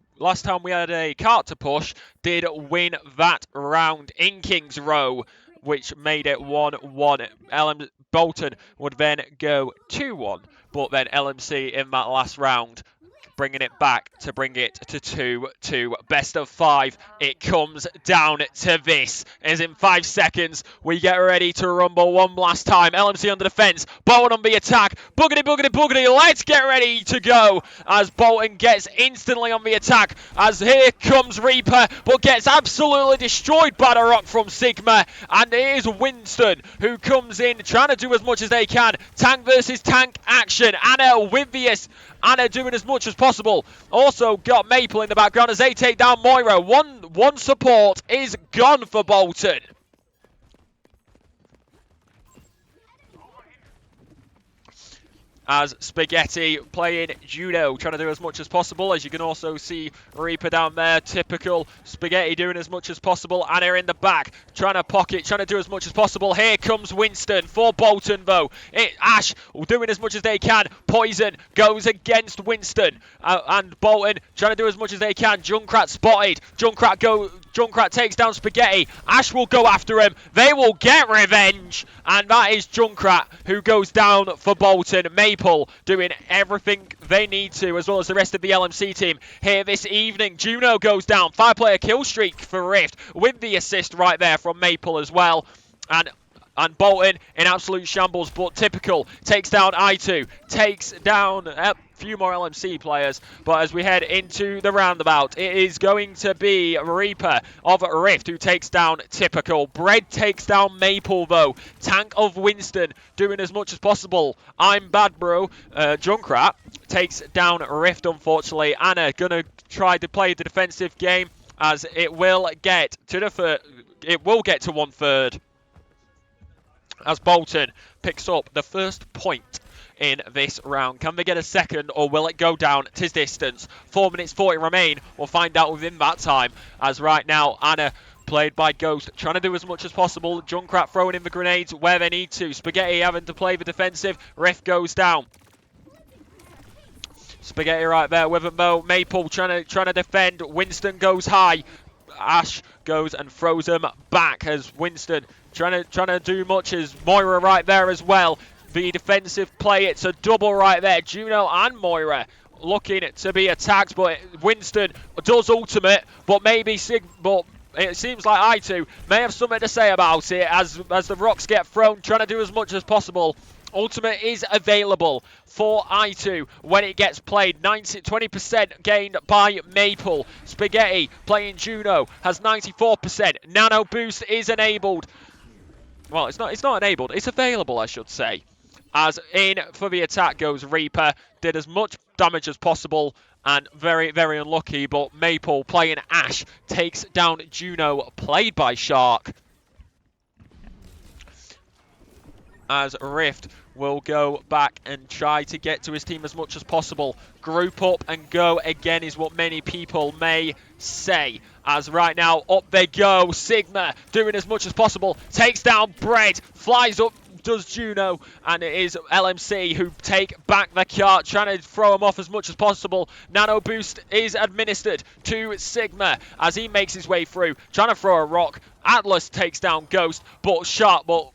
cart to push, did win that round in King's Row, which made it 1-1. Bolton would then go 2-1, but then LMC in that last round bringing it back to bring it to 2-2. Best of 5. It comes down to this. As in 5 seconds, we get ready to rumble one last time. LMC under defense. Bolton on the attack. Boogity, boogity, boogity. Let's get ready to go. As Bolton gets instantly on the attack. As here comes Reaper, but gets absolutely destroyed by the rock from Sigma. And it is Winston who comes in, trying to do as much as they can. Tank versus tank action. Anna with the Anna doing as much as possible. Also got Maple in the background as they take down Moira. One support is gone for Bolton. As Spaghetti playing Judo, trying to do as much as possible. As you can also see Reaper down there, typical Spaghetti doing as much as possible. Anna in the back, trying to pocket, trying to do as much as possible. Here comes Winston for Bolton though. Ash doing as much as they can. Poison goes against Winston. And Bolton trying to do as much as they can. Junkrat spotted. Junkrat takes down Spaghetti. Ash will go after him. They will get revenge. And that is Junkrat who goes down for Bolton. Maple doing everything they need to, as well as the rest of the LMC team here this evening. Juno goes down. 5-player kill streak for Rift with the assist right there from Maple as well. And Bolton in absolute shambles, but typical takes down I2, takes down a few more LMC players. But as we head into the roundabout, it is going to be Reaper of Rift who takes down typical. Bread takes down Maple though. Tank of Winston doing as much as possible. I'm bad, bro. Junkrat takes down Rift, unfortunately. Anna gonna try to play the defensive game, as it will get to the it will get to 1/3. As Bolton picks up the first point in this round. Can they get a second, or will it go down to distance? 4 minutes 40 remain. We'll find out within that time. As right now, Anna, played by Ghost, trying to do as much as possible. Junkrat throwing in the grenades where they need to. Spaghetti having to play the defensive. Rift goes down. Spaghetti right there with him though. Maple trying to defend. Winston goes high. Ash goes and throws him back as Winston trying to do much, as Moira right there as well. The defensive play, it's a double right there. Juno and Moira looking to be attacked, but Winston does ultimate, but maybe but it seems like I2 may have something to say about it as the rocks get thrown, trying to do as much as possible. Ultimate is available for I2 when it gets played. 20% gained by Maple. Spaghetti playing Juno has 94%. Nano boost is enabled. Well, it's not enabled. It's available, I should say. As in for the attack goes Reaper. Did as much damage as possible and very, very unlucky. But Maple playing Ash takes down Juno, played by Shark. As Rift will go back and try to get to his team as much as possible. Group up and go again is what many people may say. As right now, up they go. Sigma doing as much as possible. Takes down Bread. Flies up, does Juno. And it is LMC who take back the cart, trying to throw him off as much as possible. Nano boost is administered to Sigma as he makes his way through. Trying to throw a rock. Atlas takes down Ghost, but Shark, but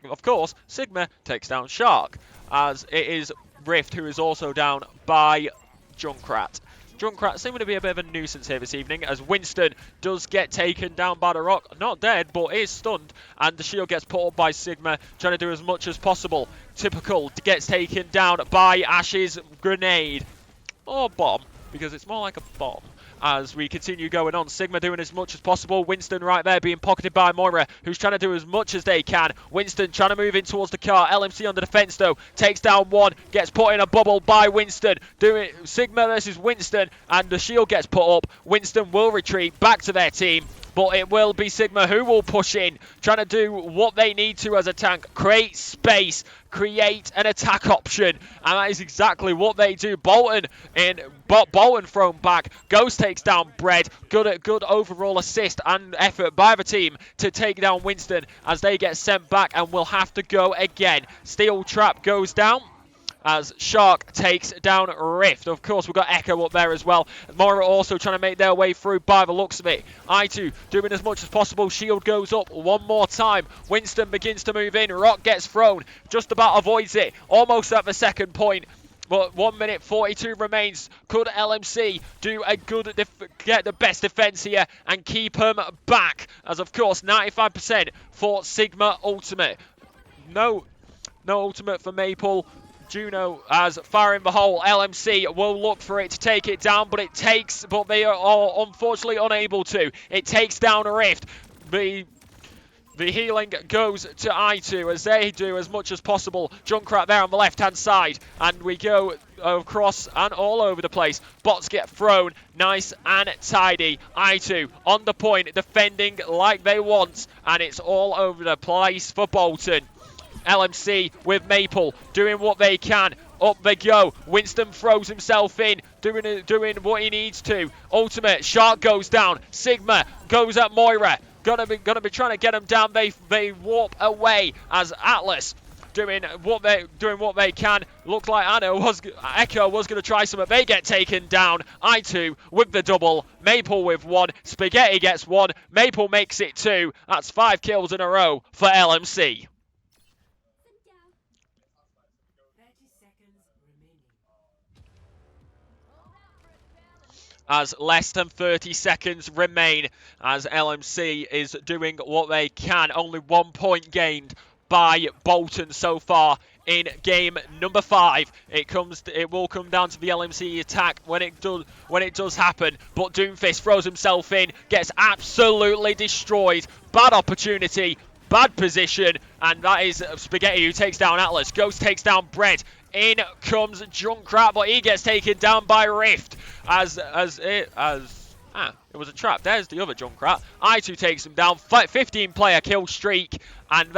of course, Sigma takes down Shark, as it is Rift who is also down by Junkrat. Junkrat seeming to be a bit of a nuisance here this evening, as Winston does get taken down by the rock. Not dead, but is stunned, and the shield gets put up by Sigma, trying to do as much as possible. Typical gets taken down by Ash's grenade. Or bomb, because it's more like a bomb. As we continue going on, Sigma doing as much as possible. Winston right there being pocketed by Moira, who's trying to do as much as they can. Winston trying to move in towards the car. LMC under defense though, takes down one, gets put in a bubble by Winston. Doing Sigma versus Winston, and the shield gets put up. Winston will retreat back to their team, but it will be Sigma who will push in, trying to do what they need to as a tank. Create space, create an attack option, and that is exactly what they do. Bolton thrown back. Ghost takes down Bread. Good overall assist and effort by the team to take down Winston as they get sent back and will have to go again. Steel Trap goes down as Shark takes down Rift. Of course, we've got Echo up there as well. Moira also trying to make their way through by the looks of it. I2 doing as much as possible. Shield goes up one more time. Winston begins to move in. Rock gets thrown. Just about avoids it. Almost at the second point. But 1 minute 42 remains. Could LMC do a good get the best defense here and keep them back? As of course 95% for Sigma Ultimate. No ultimate for Maple. Juno as fire in the hole. LMC will look for it to take it down, but they are unfortunately unable to. It takes down a Rift. The healing goes to I2 as they do as much as possible. Junkrat there on the left-hand side. And we go across and all over the place. Bots get thrown. Nice and tidy. I2 on the point, defending like they want. And it's all over the place for Bolton. LMC with Maple doing what they can. Up they go. Winston throws himself in, doing what he needs to. Ultimate Shark goes down. Sigma goes at Moira. Gonna be trying to get them down. They warp away as Atlas doing what they can. Looked like Echo was gonna try something. They get taken down. I2 with the double. Maple with one. Spaghetti gets one. Maple makes it two. That's 5 kills in a row for LMC. As less than 30 seconds remain as LMC is doing what they can. Only 1 point gained by Bolton so far in game number 5. It will come down to the LMC attack when it does happen. But Doomfist throws himself in, gets absolutely destroyed. Bad opportunity, bad position, and that is Spaghetti who takes down Atlas. Ghost takes down Bread. In comes Junkrat, but he gets taken down by Rift it was a trap. There's the other Junkrat. I2 takes him down. 15 player kill streak, and that